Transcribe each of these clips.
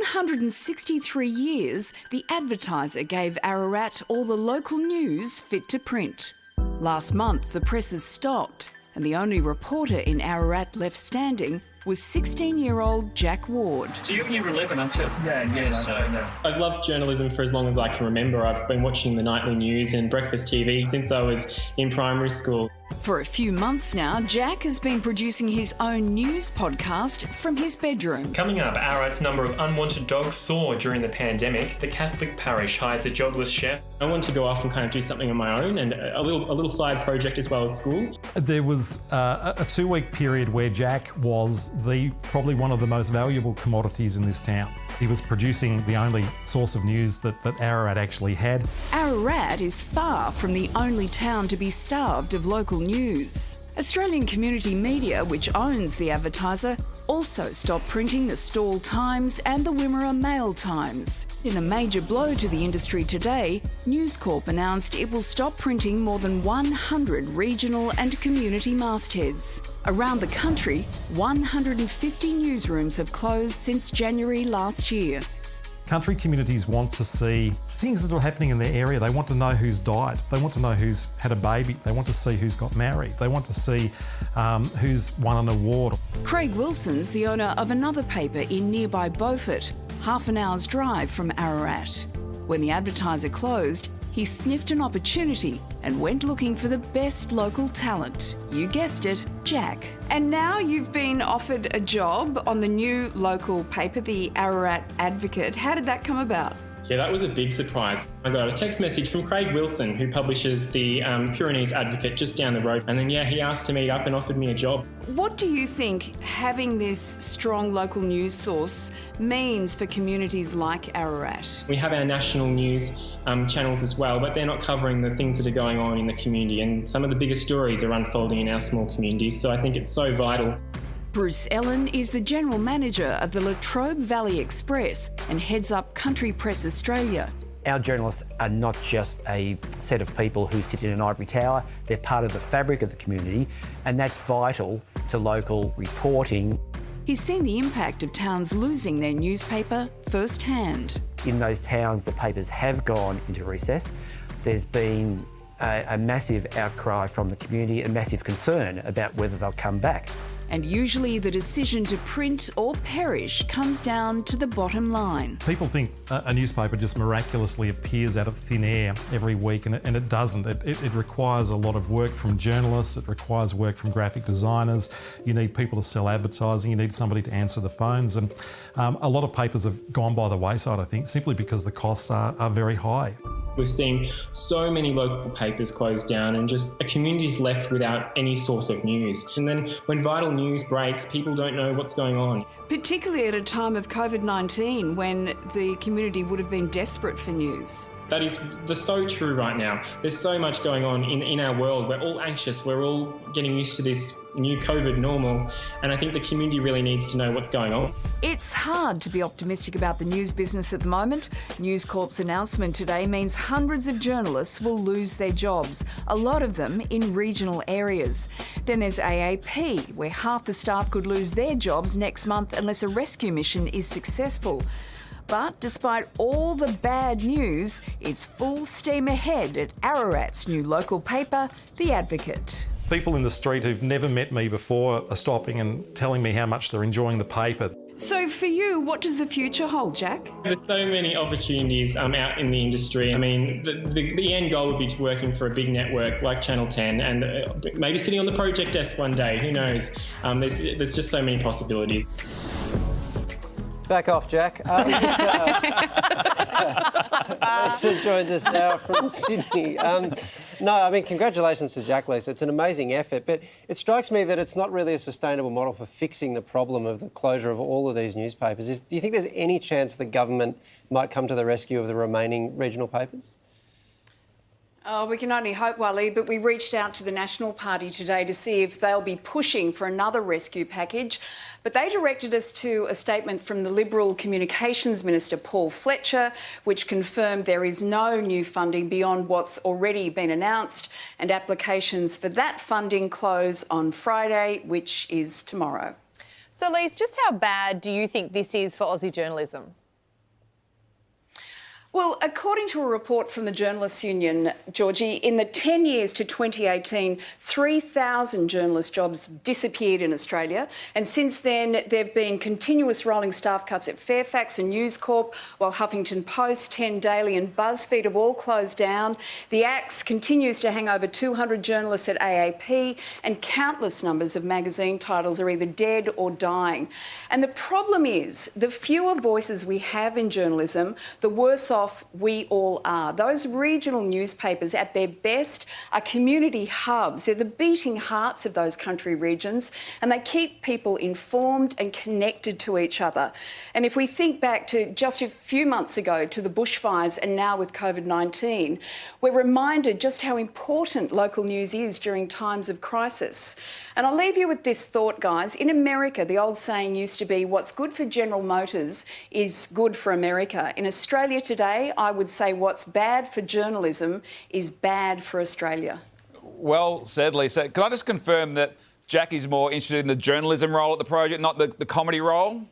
163 years, the Advertiser gave Ararat all the local news fit to print. Last month, the presses stopped, and the only reporter in Ararat left standing was 16-year-old Jack Ward. So you're 11, aren't you? Yeah. I've loved journalism for as long as I can remember. I've been watching the nightly news and breakfast TV since I was in primary school. For a few months now, Jack has been producing his own news podcast from his bedroom. Coming up, Ararat's number of unwanted dogs soared during the pandemic. The Catholic parish hires a jobless chef. I want to go off and kind of do something on my own and a little side project as well as school. There was a 2-week period where Jack was probably one of the most valuable commodities in this town. He was producing the only source of news that Ararat actually had. Ararat is far from the only town to be starved of local news. Australian Community Media, which owns the Advertiser, also stopped printing the Stawell Times and the Wimmera Mail Times. In a major blow to the industry today, News Corp announced it will stop printing more than 100 regional and community mastheads. Around the country, 150 newsrooms have closed since January last year. Country communities want to see things that are happening in their area. They want to know who's died. They want to know who's had a baby. They want to see who's got married. They want to see who's won an award. Craig Wilson's the owner of another paper in nearby Beaufort, half an hour's drive from Ararat. When the Advertiser closed, he sniffed an opportunity and went looking for the best local talent. You guessed it, Jack. And now you've been offered a job on the new local paper, the Ararat Advocate. How did that come about? Yeah, that was a big surprise. I got a text message from Craig Wilson, who publishes the Pyrenees Advocate just down the road. And then, he asked to meet up and offered me a job. What do you think having this strong local news source means for communities like Ararat? We have our national news channels as well, but they're not covering the things that are going on in the community. And some of the biggest stories are unfolding in our small communities. So I think it's so vital. Bruce Ellen is the General Manager of the Latrobe Valley Express and heads up Country Press Australia. Our journalists are not just a set of people who sit in an ivory tower, they're part of the fabric of the community, and that's vital to local reporting. He's seen the impact of towns losing their newspaper firsthand. In those towns, the papers have gone into recess. There's been a massive outcry from the community, a massive concern about whether they'll come back. And usually the decision to print or perish comes down to the bottom line. People think a newspaper just miraculously appears out of thin air every week, and it doesn't. It requires a lot of work from journalists, it requires work from graphic designers. You need people to sell advertising, you need somebody to answer the phones, and a lot of papers have gone by the wayside, I think, simply because the costs are very high. We've seen so many local papers close down and just a community's left without any source of news. And then when vital news breaks, people don't know what's going on. Particularly at a time of COVID-19 when the community would have been desperate for news. That is so true right now. There's so much going on in our world. We're all anxious. We're all getting used to this new COVID normal. And I think the community really needs to know what's going on. It's hard to be optimistic about the news business at the moment. News Corp's announcement today means hundreds of journalists will lose their jobs, a lot of them in regional areas. Then there's AAP, where half the staff could lose their jobs next month unless a rescue mission is successful. But despite all the bad news, it's full steam ahead at Ararat's new local paper, The Advocate. People in the street who've never met me before are stopping and telling me how much they're enjoying the paper. So for you, what does the future hold, Jack? There's so many opportunities out in the industry. I mean, the end goal would be to working for a big network like Channel 10 and maybe sitting on the project desk one day, who knows? There's just so many possibilities. Back off, Jack. Lisa joins us now from Sydney. Congratulations to Jack, Lisa. It's an amazing effort, but it strikes me that it's not really a sustainable model for fixing the problem of the closure of all of these newspapers. Do you think there's any chance the government might come to the rescue of the remaining regional papers? Oh, we can only hope, Wally, but we reached out to the National Party today to see if they'll be pushing for another rescue package. But they directed us to a statement from the Liberal Communications Minister, Paul Fletcher, which confirmed there is no new funding beyond what's already been announced, and applications for that funding close on Friday, which is tomorrow. So, Lise, just how bad do you think this is for Aussie journalism? Well, according to a report from the Journalists Union, Georgie, in the 10 years to 2018, 3,000 journalist jobs disappeared in Australia. And since then, there have been continuous rolling staff cuts at Fairfax and News Corp, while Huffington Post, 10 Daily and BuzzFeed have all closed down. The axe continues to hang over 200 journalists at AAP, and countless numbers of magazine titles are either dead or dying. And the problem is, the fewer voices we have in journalism, the worse off we all are. Those regional newspapers at their best are community hubs. They're the beating hearts of those country regions, and they keep people informed and connected to each other. And if we think back to just a few months ago to the bushfires and now with COVID-19, we're reminded just how important local news is during times of crisis. And I'll leave you with this thought, guys. In America, the old saying used to be, what's good for General Motors is good for America. In Australia today, I would say what's bad for journalism is bad for Australia. Well said, Lisa. Can I just confirm that Jackie's more interested in the journalism role at the project, not the comedy role?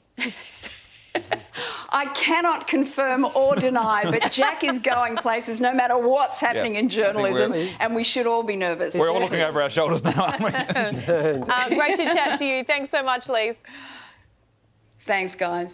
I cannot confirm or deny, but Jack is going places no matter what's happening in journalism, and we should all be nervous. We're all looking over our shoulders now, aren't we? Great to chat to you. Thanks so much, Lise. Thanks, guys.